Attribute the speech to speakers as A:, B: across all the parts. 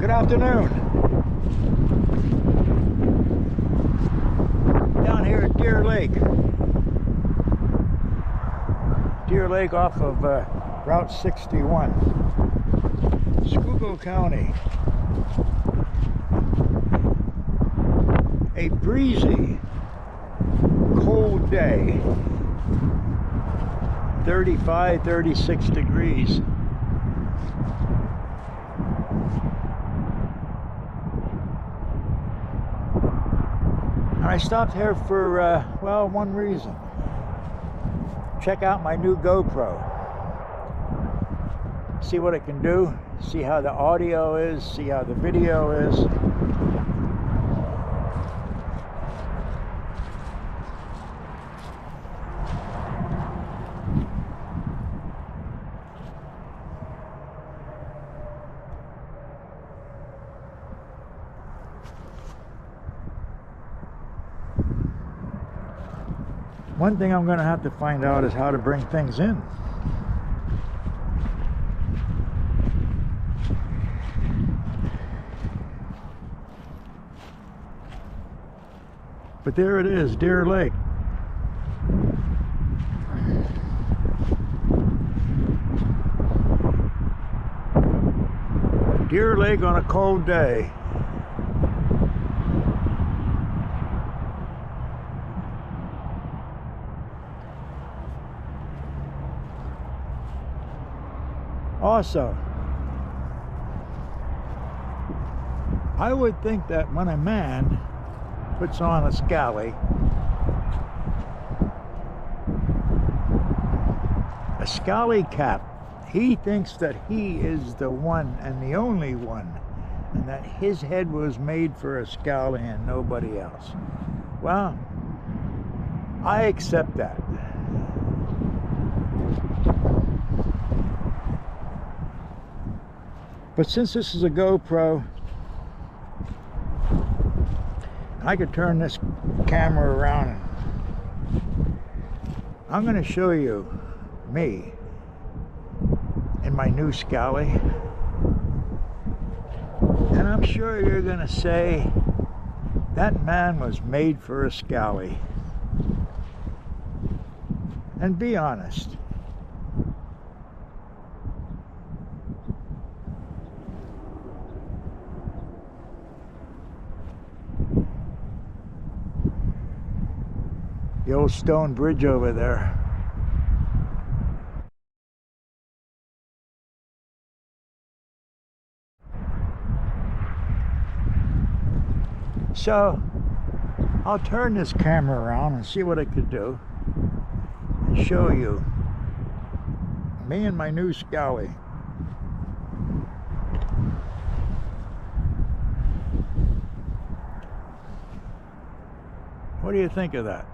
A: Good afternoon. Down here at Deer Lake. Deer Lake off of Route 61. Schulkill County. A breezy, cold day. 35, 36 degrees. I stopped here for, well, one reason. Check out my new GoPro. See what it can do, see how the audio is, see how the video is. One thing I'm going to have to find out is how to bring things in. But there it is, Deer Lake. Deer Lake on a cold day. Also, I would think that when a man puts on a scally, cap, he thinks that he is the one and the only one, and that his head was made for a scally and nobody else. Well, I accept that. But since this is a GoPro, I could turn this camera around. I'm going to show you me in my new scally. And I'm sure you're going to say, that man was made for a scally. And be honest. The old stone bridge over there. So I'll turn this camera around and see what I could do and show you me and my new scally. What do you think of that?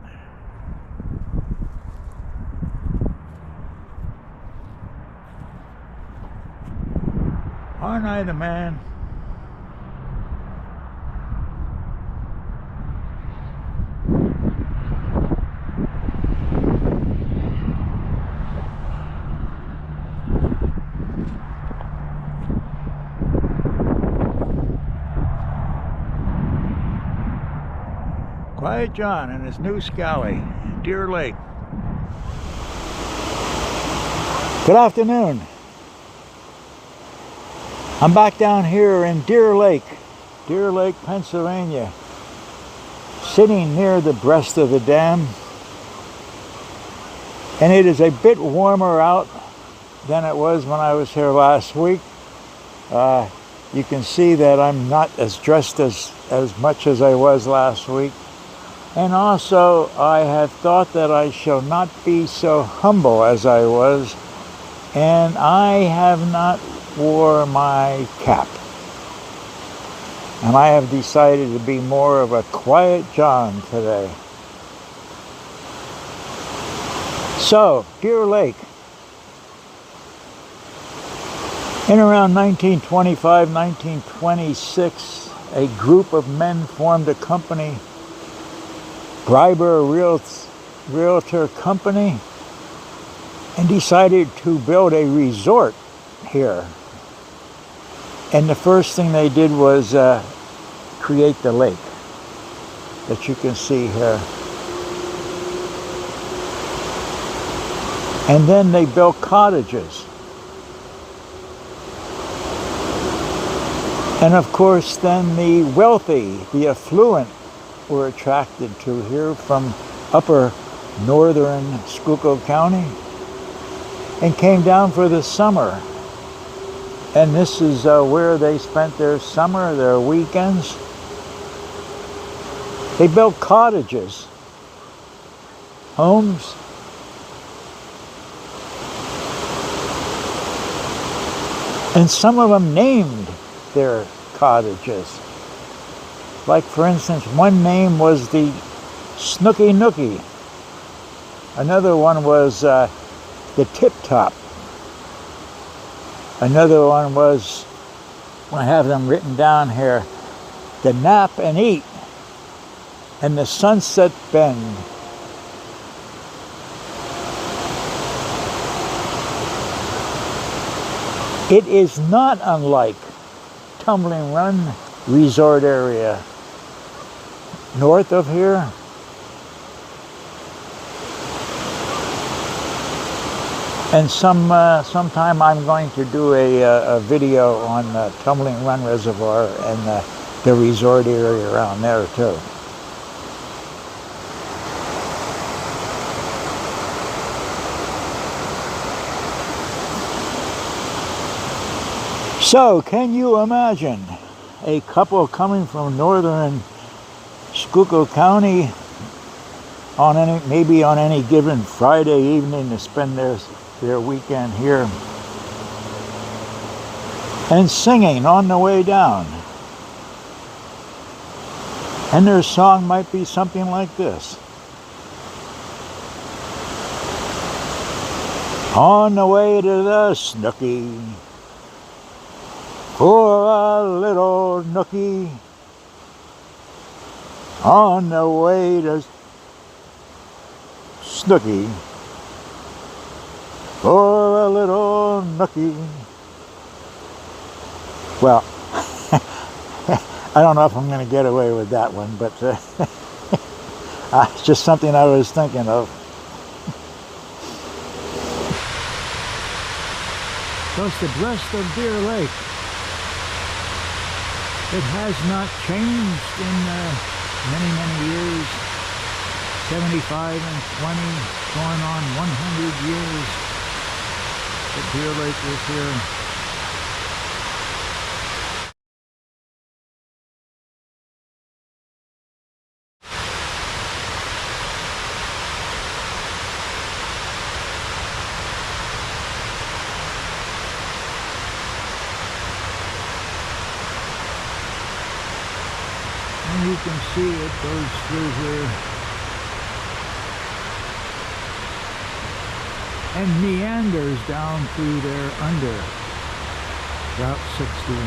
A: Aren't I the man? Quiet John and his new scally, Deer Lake. Good afternoon. I'm back down here in Deer Lake, Pennsylvania, sitting near the breast of the dam, and it is a bit warmer out than it was when I was here last week. You can see that I'm not as dressed as much as I was last week, and also I have thought that I shall not be so humble as I was, and I have not wore my cap, and I have decided to be more of a quiet John today. So, Deer Lake. In around 1925, 1926, a group of men formed a company, Briber Realtor Company, and decided to build a resort here. And the first thing they did was create the lake that you can see here. And then they built cottages. And of course, then the wealthy, the affluent, were attracted to here from upper northern Schulkill County and came down for the summer. And this is where they spent their summer, their weekends. They built cottages, homes. And some of them named their cottages. Like, for instance, one name was the Snooky Nookie. Another one was the Tip Top. Another one was, I have them written down here, the Nap and Eat and the Sunset Bend. It is not unlike Tumbling Run Resort area north of here. And sometime I'm going to do a video on Tumbling Run Reservoir and the resort area around there too. So, can you imagine a couple coming from northern Schulkill County on maybe on any given Friday evening to spend their weekend here and singing on the way down? And their song might be something like this. On the way to the Snooky, for a little nookie, on the way to Snooky, for a little nookie. Well, I don't know if I'm going to get away with that one, but it's just something I was thinking of. That's the breast of Deer Lake. It has not changed in many, many years. 75 and 20, going on 100 years that Deer Lake is here. And you can see it goes through here and meanders down through there under Route 61.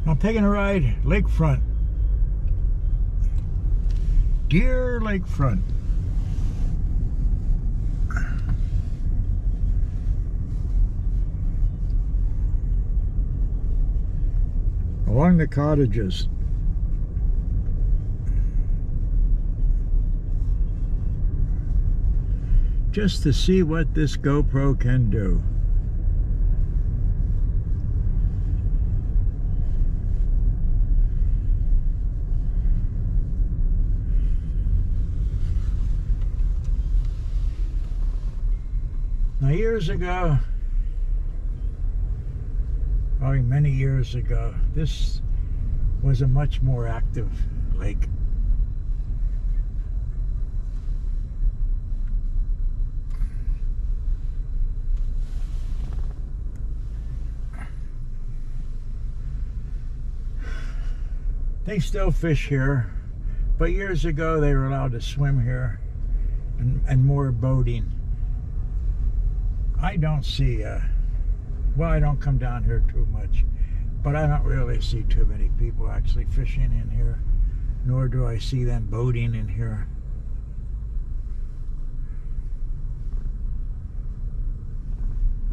A: I'm taking a ride lakefront. Deer Lakefront. Along the cottages. Just to see what this GoPro can do. Now, years ago, probably many years ago, this was a much more active lake. They still fish here, but years ago they were allowed to swim here and more boating. I don't see, well, I don't come down here too much, but I don't really see too many people actually fishing in here, nor do I see them boating in here.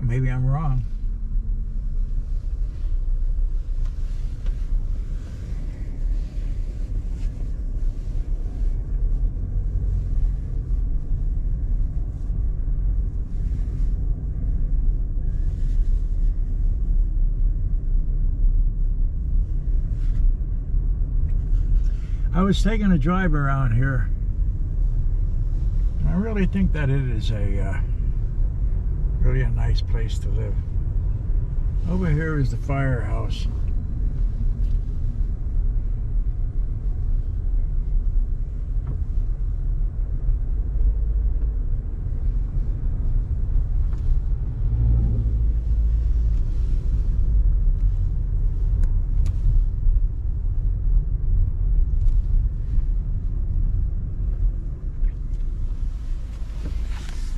A: Maybe I'm wrong. I was taking a drive around here. I really think that it is really a nice place to live. Over here is the firehouse.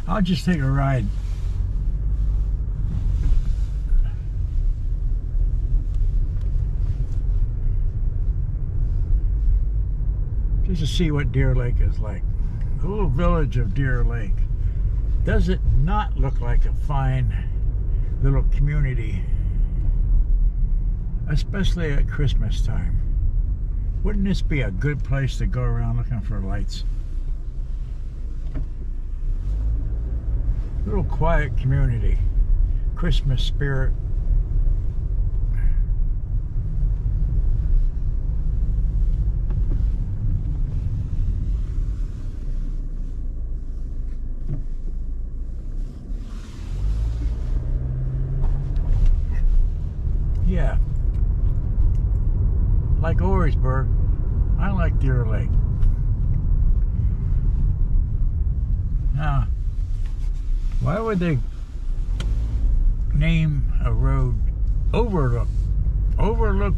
A: I'll just take a ride. Just to see what Deer Lake is like. The little village of Deer Lake. Does it not look like a fine little community? Especially at Christmas time. Wouldn't this be a good place to go around looking for lights? Little quiet community, Christmas spirit. Yeah, like Orisburg, I like Deer Lake. Now, why would they name a road Overlook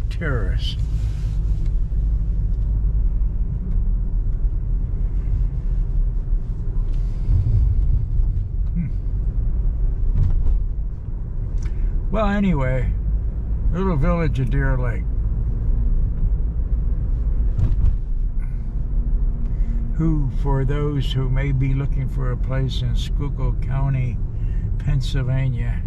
A: Terrace? Well, anyway, little village of Deer Lake. Who, for those who may be looking for a place in Schulkill County, Pennsylvania,